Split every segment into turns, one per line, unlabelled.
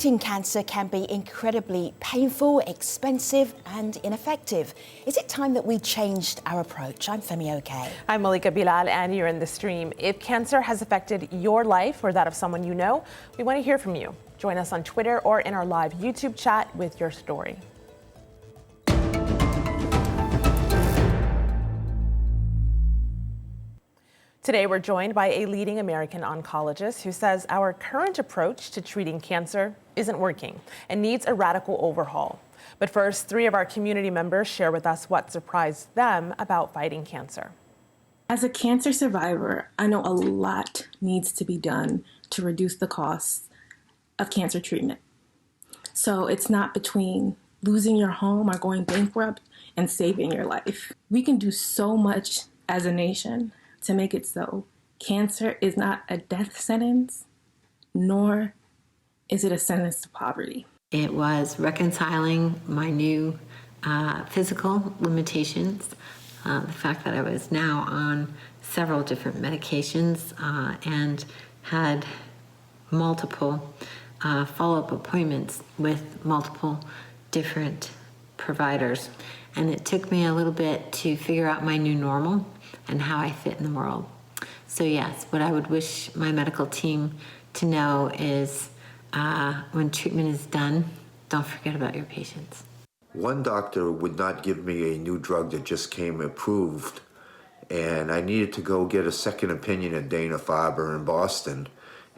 Treating cancer can be incredibly painful, expensive and ineffective. Is it time that we changed our approach? I'm Femi OK.
I'm Malika Bilal and you're in the stream. If cancer has affected your life or that of someone you know, we want to hear from you. Join us on Twitter or in our live YouTube chat with your story. Today, we're joined by a leading American oncologist who says our current approach to treating cancer isn't working and needs a radical overhaul. But first, 3 of our community members share with us what surprised them about fighting cancer.
As a cancer survivor, I know a lot needs to be done to reduce the costs of cancer treatment. So it's not between losing your home or going bankrupt and saving your life. We can do so much as a nation to make it so. Cancer is not a death sentence, nor is it a sentence to poverty.
It was reconciling my new physical limitations, the fact that I was now on several different medications and had multiple follow-up appointments with multiple different providers. And it took me a little bit to figure out my new normal and how I fit in the world. So yes, what I would wish my medical team to know is when treatment is done, don't forget about your patients.
One doctor would not give me a new drug that just came approved, and I needed to go get a second opinion at Dana-Farber in Boston.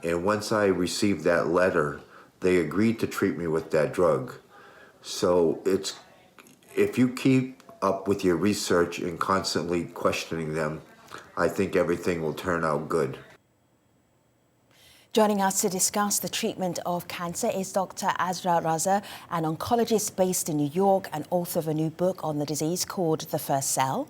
And once I received that letter, they agreed to treat me with that drug. So if you keep up with your research and constantly questioning them, I think everything will turn out good.
Joining us to discuss the treatment of cancer is Dr. Azra Reza, an oncologist based in New York and author of a new book on the disease called The First Cell.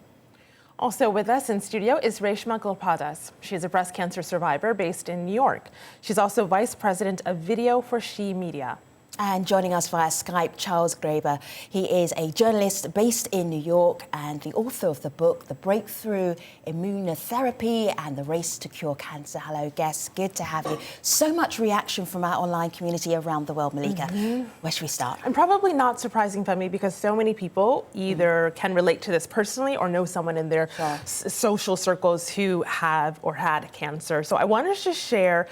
Also with us in studio is Reshma Gulpadas. She's a breast cancer survivor based in New York. She's also vice president of video for She Media.
And joining us via Skype, Charles Graeber. He is a journalist based in New York and the author of the book, The Breakthrough Immunotherapy and the Race to Cure Cancer. Hello, guests. Good to have you. So much reaction from our online community around the world, Malika. Where should we start?
And probably not surprising, Femi, because so many people either can relate to this personally or know someone in their social circles who have or had cancer. So I wanted to share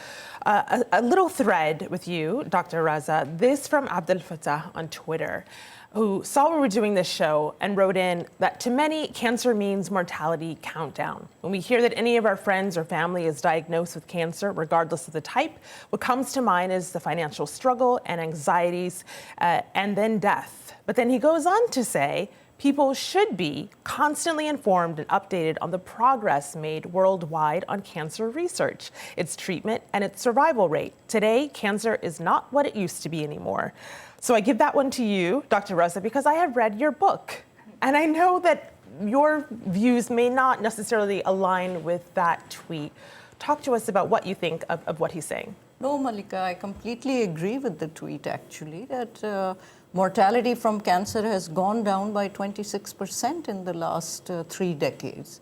a little thread with you, Dr. Raza. This from Abdel Fattah on Twitter, who saw we were doing this show and wrote in that to many, cancer means mortality countdown. When we hear that any of our friends or family is diagnosed with cancer, regardless of the type, what comes to mind is the financial struggle and anxieties and then death. But then he goes on to say, people should be constantly informed and updated on the progress made worldwide on cancer research, its treatment, and its survival rate. Today, cancer is not what it used to be anymore. So I give that one to you, Dr. Raza, because I have read your book. And I know that your views may not necessarily align with that tweet. Talk to us about what you think of what he's saying.
No, Malika, I completely agree with the tweet, actually, that mortality from cancer has gone down by 26% in the last 3 decades.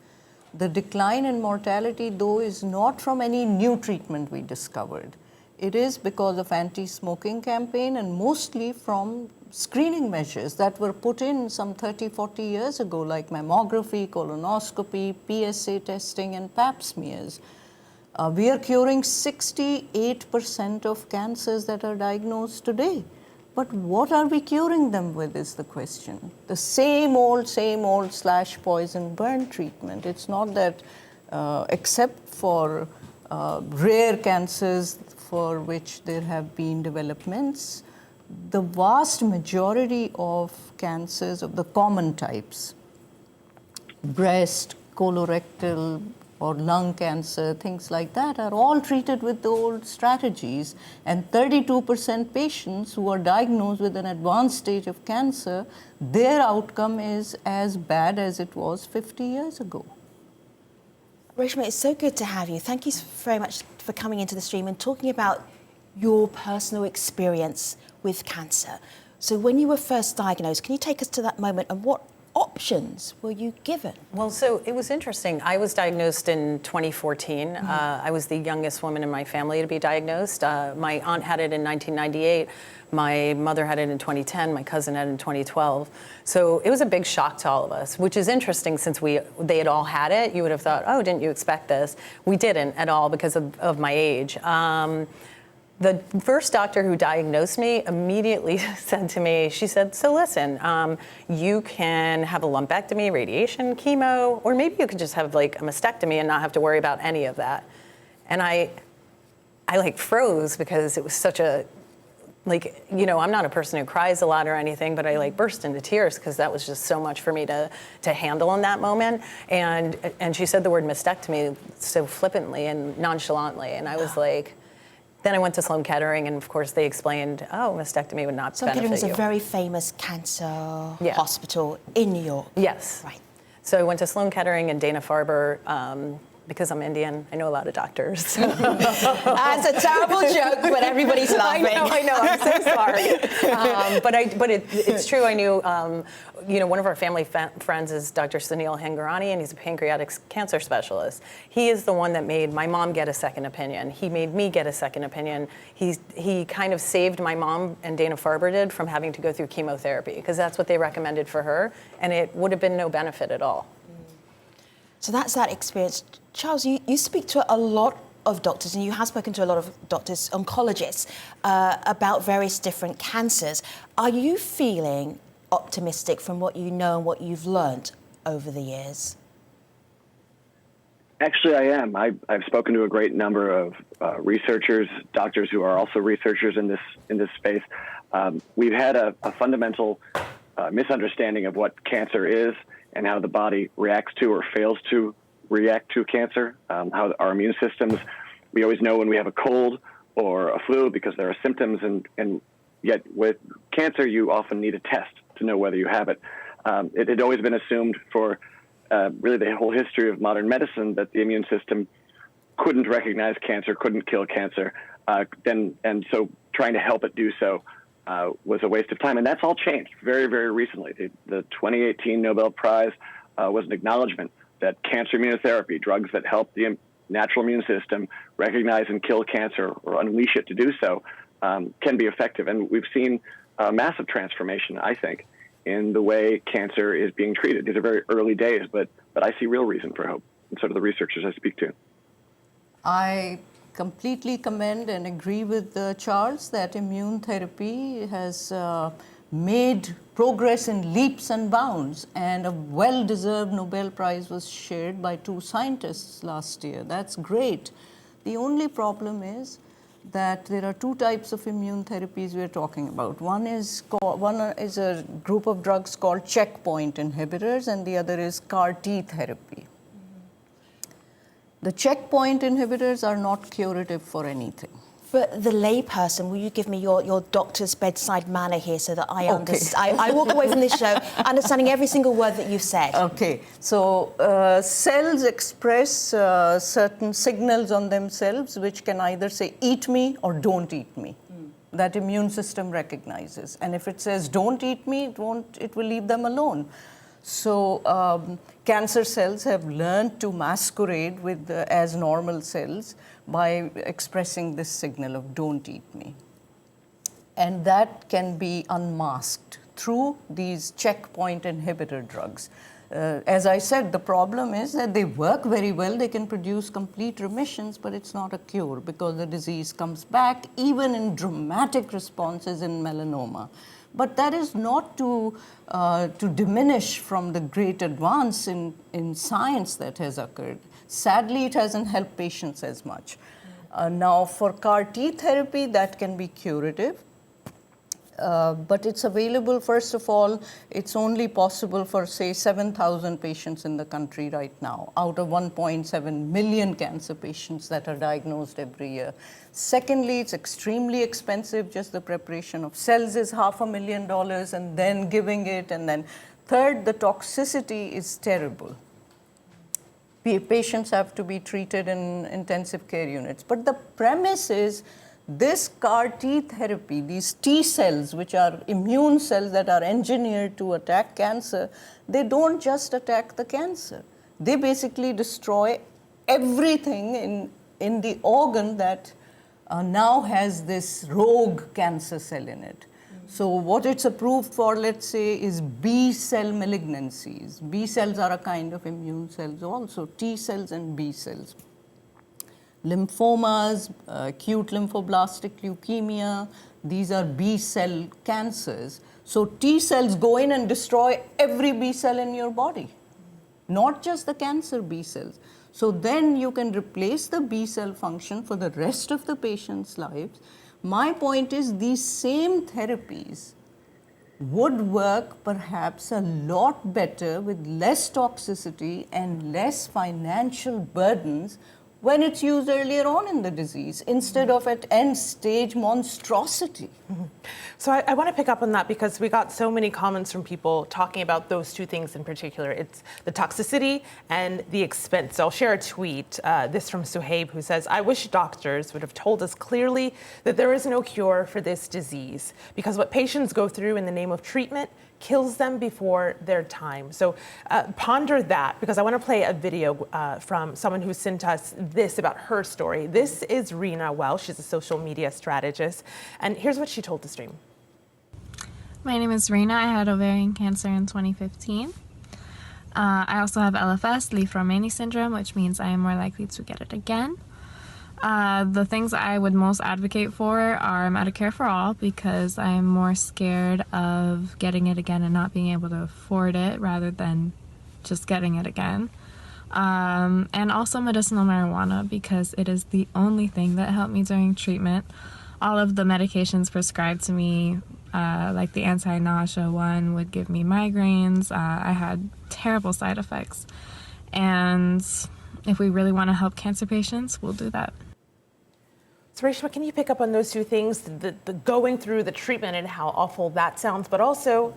The decline in mortality, though, is not from any new treatment we discovered. It is because of anti-smoking campaign and mostly from screening measures that were put in some 30, 40 years ago, like mammography, colonoscopy, PSA testing, and pap smears. We are curing 68% of cancers that are diagnosed today. But what are we curing them with is the question. The same old slash poison burn treatment. It's not that except for rare cancers for which there have been developments, the vast majority of cancers of the common types, breast, colorectal, or lung cancer, things like that, are all treated with the old strategies. And 32% patients who are diagnosed with an advanced stage of cancer, their outcome is as bad as it was 50 years ago.
Reshma, it's so good to have you. Thank you very much for coming into the stream and talking about your personal experience with cancer. So when you were first diagnosed, can you take us to that moment and what options were you given?
Well, so it was interesting. I was diagnosed in 2014. I was the youngest woman in my family to be diagnosed. My aunt had it in 1998. My mother had it in 2010. My cousin had it in 2012. So it was a big shock to all of us, which is interesting since they had all had it. You would have thought, oh, didn't you expect this? We didn't at all because of my age. The first doctor who diagnosed me immediately said to me, she said, so listen, you can have a lumpectomy, radiation, chemo, or maybe you could just have like a mastectomy and not have to worry about any of that. And I like froze because it was such a, like, you know, I'm not a person who cries a lot or anything, but I like burst into tears because that was just so much for me to handle in that moment. And she said the word mastectomy so flippantly and nonchalantly. And I was like, then I went to Sloan Kettering, and of course they explained, oh, mastectomy would not
Sloan
benefit
Kettering is
you.
a very famous cancer hospital in New York.
Yes.
Right.
So I went to Sloan Kettering and Dana-Farber. Because I'm Indian, I know a lot of doctors.
That's a terrible joke, but everybody's laughing.
I know. I'm so sorry. But it's true. I knew, you know, one of our family friends is Dr. Sunil Hingorani, and he's a pancreatic cancer specialist. He is the one that made my mom get a second opinion. He made me get a second opinion. He kind of saved my mom, and Dana-Farber did, from having to go through chemotherapy, because that's what they recommended for her, and it would have been no benefit at all.
So that's that experience. Charles, you speak to a lot of doctors, and you have spoken to a lot of doctors, oncologists, about various different cancers. Are you feeling optimistic from what you know and what you've learned over the years?
Actually, I am. I've spoken to a great number of researchers, doctors who are also researchers in this space. We've had a fundamental misunderstanding of what cancer is and how the body reacts to or fails to react to cancer, how our immune systems, we always know when we have a cold or a flu because there are symptoms, and yet with cancer, you often need a test to know whether you have it. It had always been assumed for really the whole history of modern medicine that the immune system couldn't recognize cancer, couldn't kill cancer, and so trying to help it do so was a waste of time. And that's all changed very, very recently. The 2018 Nobel Prize was an acknowledgement that cancer immunotherapy, drugs that help the natural immune system recognize and kill cancer or unleash it to do so, can be effective. And we've seen a massive transformation, I think, in the way cancer is being treated. These are very early days, but I see real reason for hope, and so do the researchers I speak to.
I completely commend and agree with Charles that immune therapy has made progress in leaps and bounds, and a well-deserved Nobel Prize was shared by 2 scientists last year. That's great. The only problem is that there are 2 types of immune therapies we're talking about. One is a group of drugs called checkpoint inhibitors, and the other is CAR T therapy. The checkpoint inhibitors are not curative for anything.
For the layperson, will you give me your doctor's bedside manner here so that I understand? I walk away from this show understanding every single word that you've said.
Okay, so cells express certain signals on themselves which can either say eat me or don't eat me. That immune system recognizes. And if it says don't eat me, it will leave them alone. So cancer cells have learned to masquerade with as normal cells by expressing this signal of don't eat me. And that can be unmasked through these checkpoint inhibitor drugs. As I said, the problem is that they work very well. They can produce complete remissions, but it's not a cure because the disease comes back, even in dramatic responses in melanoma. But that is not to diminish from the great advance in science that has occurred. Sadly, it hasn't helped patients as much. Now, for CAR T therapy, that can be curative. But it's available, first of all, it's only possible for, say, 7,000 patients in the country right now, out of 1.7 million cancer patients that are diagnosed every year. Secondly, it's extremely expensive. Just the preparation of cells is $500,000, and then giving it. And then third, the toxicity is terrible. Patients have to be treated in intensive care units. But the premise is This CAR T therapy, these T cells, which are immune cells that are engineered to attack cancer, they don't just attack the cancer. They basically destroy everything in the organ that now has this rogue cancer cell in it. So what it's approved for, let's say, is B cell malignancies. B cells are a kind of immune cells also, T cells and B cells. Lymphomas, acute lymphoblastic leukemia, these are B cell cancers. So T cells go in and destroy every B cell in your body, not just the cancer B cells. So then you can replace the B cell function for the rest of the patient's lives. My point is these same therapies would work perhaps a lot better with less toxicity and less financial burdens when it's used earlier on in the disease instead of at end stage monstrosity.
So I want to pick up on that because we got so many comments from people talking about those two things in particular. It's the toxicity and the expense. So I'll share a tweet, this from Suhaib, who says, I wish doctors would have told us clearly that there is no cure for this disease because what patients go through in the name of treatment kills them before their time. So ponder that because I want to play a video from someone who sent us this about her story. This is Rena Welsh. She's a social media strategist. And here's what she told the stream.
My name is Rena. I had ovarian cancer in 2015. I also have LFS, Li-Fraumeni syndrome, which means I am more likely to get it again. The things I would most advocate for are Medicare for all because I am more scared of getting it again and not being able to afford it rather than just getting it again. And also medicinal marijuana because it is the only thing that helped me during treatment. All of the medications prescribed to me, like the anti-nausea one, would give me migraines. I had terrible side effects. And if we really want to help cancer patients, we'll do that.
So Reshma, can you pick up on those two things, the going through the treatment and how awful that sounds, but also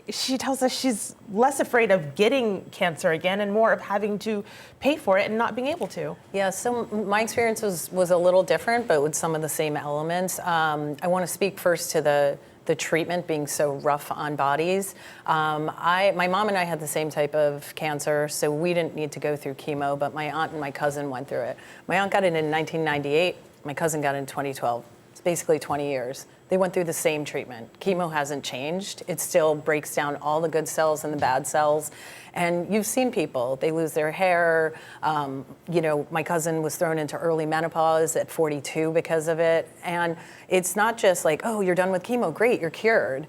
she tells us she's less afraid of getting cancer again and more of having to pay for it and not being able to.
Yeah, so my experience was a little different, but with some of the same elements. I want to speak first to the treatment being so rough on bodies. My mom and I had the same type of cancer, so we didn't need to go through chemo, but my aunt and my cousin went through it. My aunt got it in 1998. My cousin got it in 2012. It's basically 20 years. They went through the same treatment. Chemo hasn't changed. It still breaks down all the good cells and the bad cells. And you've seen people, they lose their hair. My cousin was thrown into early menopause at 42 because of it. And it's not just like, oh, you're done with chemo, great, you're cured.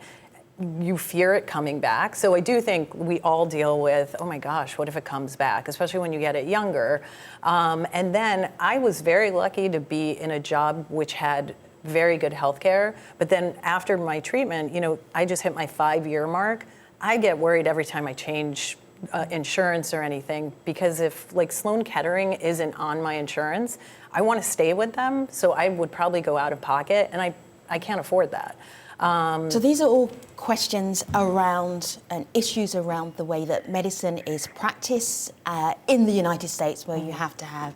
You fear it coming back. So I do think we all deal with, oh my gosh, what if it comes back, especially when you get it younger. And then I was very lucky to be in a job which had very good healthcare. But then after my treatment, I just hit my 5-year mark. I get worried every time I change insurance or anything, because if like Sloan Kettering isn't on my insurance, I want to stay with them. So I would probably go out of pocket, and I can't afford that.
So these are all questions around and issues around the way that medicine is practiced in the United States, where you have to have,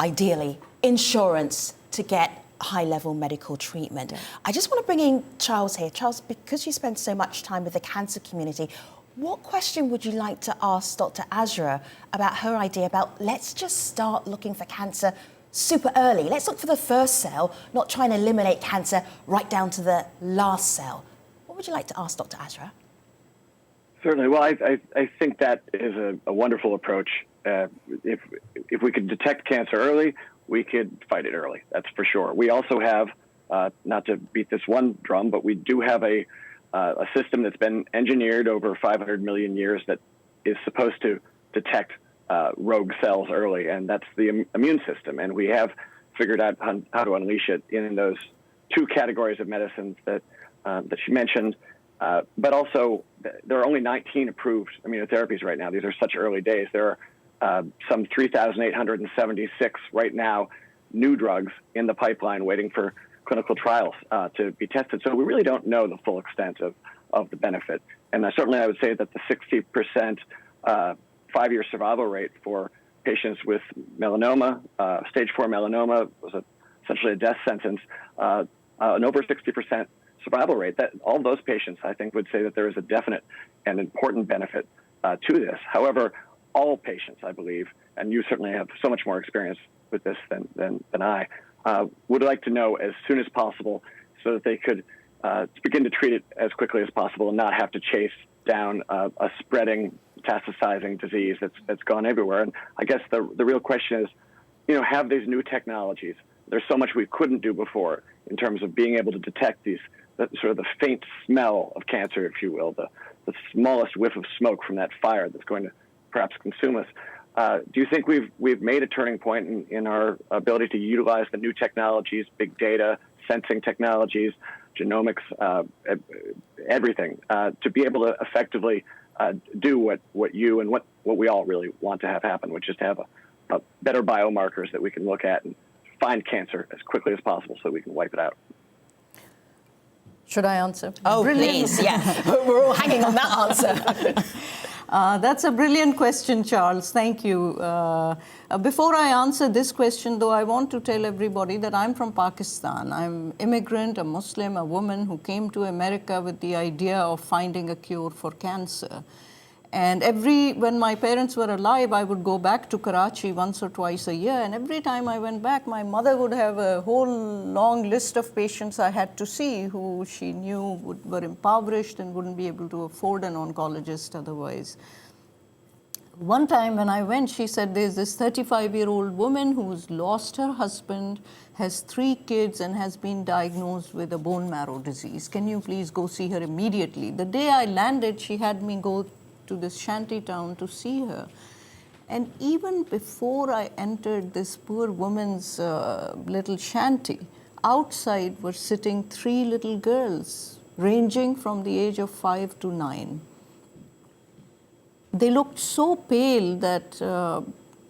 ideally, insurance to get high-level medical treatment. Yeah. I just want to bring in Charles here. Charles, because you spend so much time with the cancer community, what question would you like to ask Dr. Azra about her idea about let's just start looking for cancer super early? Let's look for the first cell, not trying to eliminate cancer right down to the last cell. What would you like to ask Dr. Azra?
Certainly. Well, I think that is a wonderful approach. If we could detect cancer early, we could fight it early. That's for sure. We also have, not to beat this one drum, but we do have a system that's been engineered over 500 million years that is supposed to detect rogue cells early, and that's the immune system. And we have figured out how to unleash it in those two categories of medicines that she mentioned. But also, there are only 19 approved immunotherapies right now. These are such early days. There are some 3,876 right now new drugs in the pipeline waiting for clinical trials to be tested. So we really don't know the full extent of the benefit. And certainly I would say that the 60% 5-year survival rate for patients with melanoma, stage 4 melanoma, was essentially a death sentence, an over 60% survival rate. That all those patients, I think, would say that there is a definite and important benefit to this. However, all patients, I believe, and you certainly have so much more experience with this than I, would like to know as soon as possible so that they could begin to treat it as quickly as possible and not have to chase down a spreading, metastasizing disease that's gone everywhere. And I guess the real question is, have these new technologies, there's so much we couldn't do before in terms of being able to detect the faint smell of cancer, if you will, the smallest whiff of smoke from that fire that's going to perhaps consume us. Do you think we've made a turning point in our ability to utilize the new technologies, big data, sensing technologies, genomics, everything, to be able to effectively do what you and what we all really want to have happen, which is to have a better biomarkers that we can look at and find cancer as quickly as possible so we can wipe it out?
Should I answer?
Oh,
Brilliant.
please, yeah. We're all hanging on that answer.
That's a brilliant question, Charles. Thank you. Before I answer this question, though, I want to tell everybody that I'm from Pakistan. I'm immigrant, a Muslim, a woman who came to America with the idea of finding a cure for cancer. And when my parents were alive, I would go back to Karachi once or twice a year. And every time I went back, my mother would have a whole long list of patients I had to see who she knew were impoverished and wouldn't be able to afford an oncologist otherwise. One time when I went, she said, there's this 35-year-old woman who's lost her husband, has 3 kids, and has been diagnosed with a bone marrow disease. Can you please go see her immediately? The day I landed, she had me go to this shanty town to see her. And even before I entered this poor woman's little shanty, outside were sitting 3 little girls, ranging from the age of 5 to 9. They looked so pale that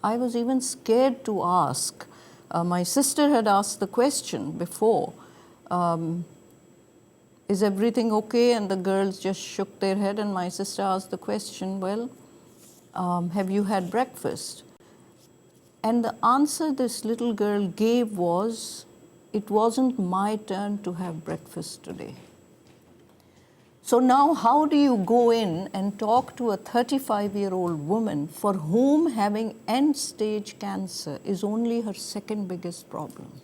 I was even scared to ask. My sister had asked the question before, is everything okay? And the girls just shook their head, and my sister asked the question, well, have you had breakfast? And the answer this little girl gave was, it wasn't my turn to have breakfast today. So now how do you go in and talk to a 35-year-old woman for whom having end-stage cancer is only her second biggest problem?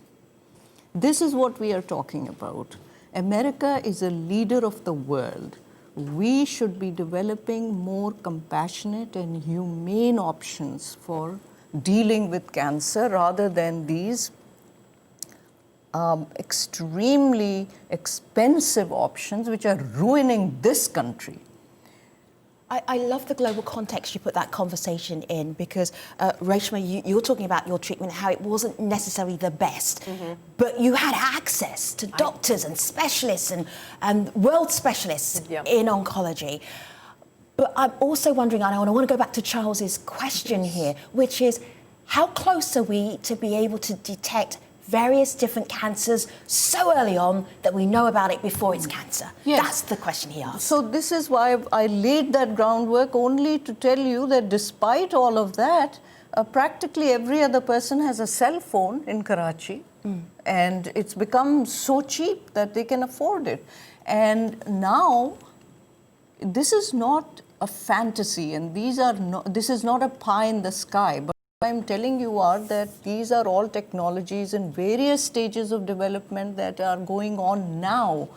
This is what we are talking about. America is a leader of the world. We should be developing more compassionate and humane options for dealing with cancer rather than these extremely expensive options which are ruining this country.
I love the global context you put that conversation in because, Reshma, you're talking about your treatment, how it wasn't necessarily the best, but you had access to doctors and specialists and world specialists in oncology. But I'm also wondering, and I want to go back to Charles's question here, which is, how close are we to be able to detect various different cancers so early on that we know about it before it's cancer?
Yes.
That's the question he asked.
So this is why I laid that groundwork only to tell you that despite all of that, practically every other person has a cell phone in Karachi, and it's become so cheap that they can afford it. And now, this is not a fantasy, and this is not a pie in the sky, but I'm telling you that these are all technologies in various stages of development that are going on now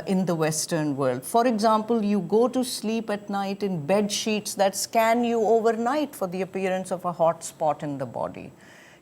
in the Western world. For example, you go to sleep at night in bed sheets that scan you overnight for the appearance of a hot spot in the body.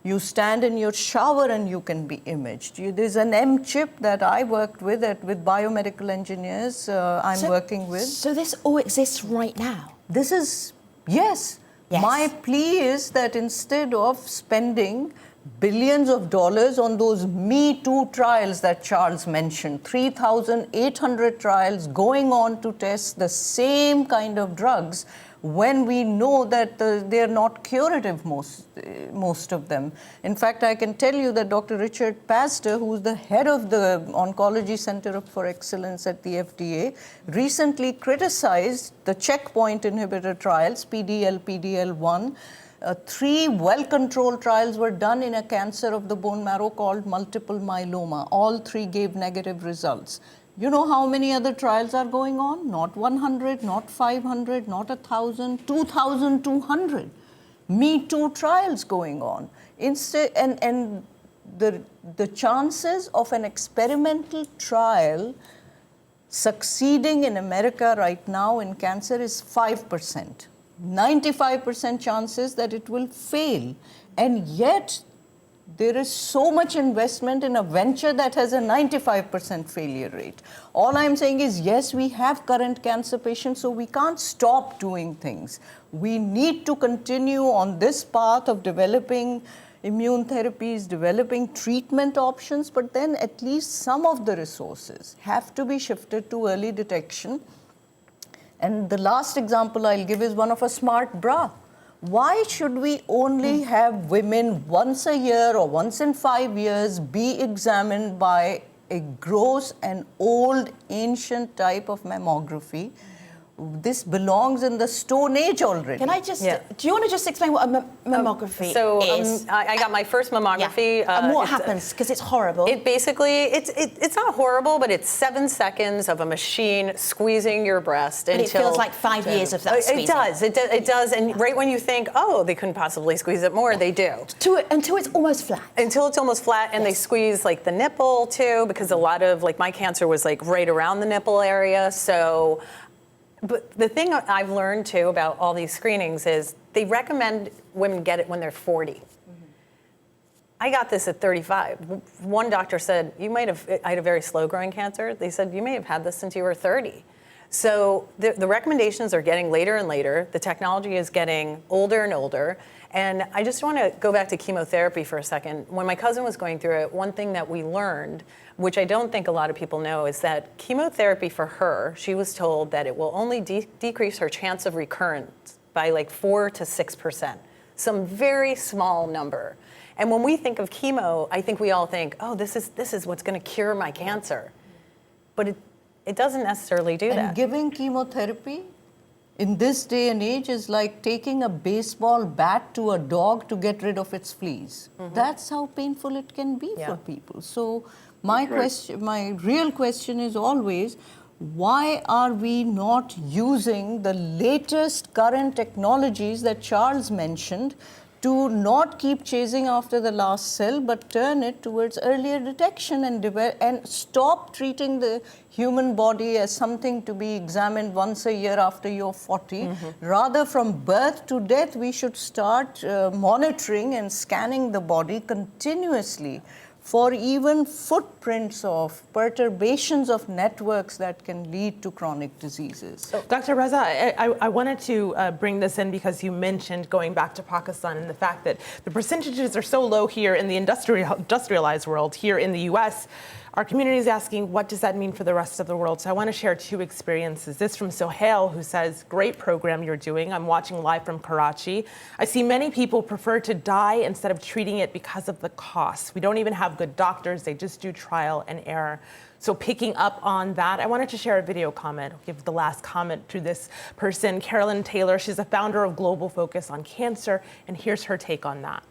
You stand in your shower and you can be imaged. There's an M chip that I worked with biomedical engineers I'm working with.
So this all exists right now?
This is, yes.
Yes.
My plea is that instead of spending billions of dollars on those Me Too trials that Charles mentioned, 3,800 trials going on to test the same kind of drugs, when we know that they're not curative, most of them. In fact, I can tell you that Dr. Richard Pastor, who's the head of the Oncology Center for Excellence at the FDA, recently criticized the checkpoint inhibitor trials, PD-L1, 3 well-controlled trials were done in a cancer of the bone marrow called multiple myeloma. All 3 gave negative results. You know how many other trials are going on? Not 100, not 500, not 1,000, 2,200. Me Too trials going on. Instead, and the chances of an experimental trial succeeding in America right now in cancer is 5%. 95% chances that it will fail. And yet, there is so much investment in a venture that has a 95% failure rate. All I'm saying is, yes, we have current cancer patients, so we can't stop doing things. We need to continue on this path of developing immune therapies, developing treatment options, but then at least some of the resources have to be shifted to early detection. And the last example I'll give is one of a smart bra. Why should we only have women once a year or once in 5 years be examined by a gross and old ancient type of mammography? This belongs in the Stone Age already.
Can I just, do you want to just explain what a mammography is?
I got my first mammography.
Yeah. And what happens? Because it's horrible.
It basically, it's not horrible, but it's 7 seconds of a machine squeezing your breast
but
until...
it feels like 5 years of that squeezing.
It does. And right when you think, oh, they couldn't possibly squeeze it more, they do.
Until it's almost flat.
Until it's almost flat, and they squeeze like the nipple too, because a lot of, like my cancer was like right around the nipple area, so... But the thing I've learned too about all these screenings is they recommend women get it when they're 40. Mm-hmm. I got this at 35. One doctor said, I had a very slow growing cancer. They said, you may have had this since you were 30. So the recommendations are getting later and later. The technology is getting older and older. And I just want to go back to chemotherapy for a second. When my cousin was going through it, one thing that we learned, which I don't think a lot of people know, is that chemotherapy for her, she was told that it will only decrease her chance of recurrence by like 4 to 6%, some very small number. And when we think of chemo, I think we all think, oh, this is what's going to cure my cancer. But it doesn't necessarily do that.
And giving chemotherapy in this day and age is like taking a baseball bat to a dog to get rid of its fleas. Mm-hmm. That's how painful it can be for people. So my real question is always, why are we not using the latest current technologies that Charles mentioned to not keep chasing after the last cell, but turn it towards earlier detection and stop treating the human body as something to be examined once a year after you're 40. Mm-hmm. Rather, from birth to death, we should start monitoring and scanning the body continuously for even footprints of perturbations of networks that can lead to chronic diseases.
So, Dr. Raza, I wanted to bring this in because you mentioned going back to Pakistan and the fact that the percentages are so low here in the industrialized world. Here in the US, our community is asking, what does that mean for the rest of the world? So I want to share 2 experiences. This from Sohail, who says, great program you're doing. I'm watching live from Karachi. I see many people prefer to die instead of treating it because of the costs. We don't even have good doctors. They just do trial and error. So picking up on that, I wanted to share a video comment. I'll give the last comment to this person, Carolyn Taylor. She's a founder of Global Focus on Cancer, and here's her take on that.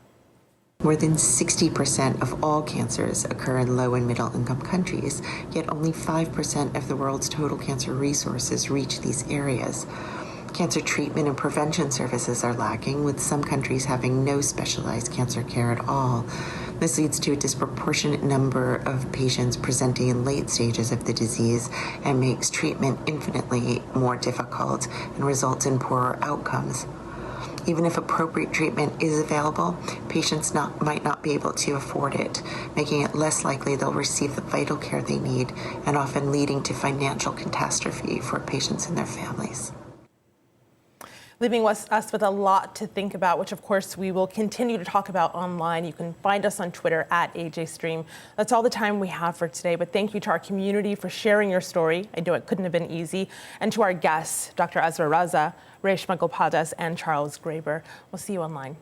More than 60% of all cancers occur in low and middle income countries, yet only 5% of the world's total cancer resources reach these areas. Cancer treatment and prevention services are lacking, with some countries having no specialized cancer care at all. This leads to a disproportionate number of patients presenting in late stages of the disease and makes treatment infinitely more difficult and results in poorer outcomes. Even if appropriate treatment is available, patients might not be able to afford it, making it less likely they'll receive the vital care they need and often leading to financial catastrophe for patients and their families.
Leaving us with a lot to think about, which of course we will continue to talk about online. You can find us on Twitter at AJStream. That's all the time we have for today, but thank you to our community for sharing your story. I know it couldn't have been easy. And to our guests, Dr. Azra Reza, Reshma Gopadas, and Charles Graber. We'll see you online.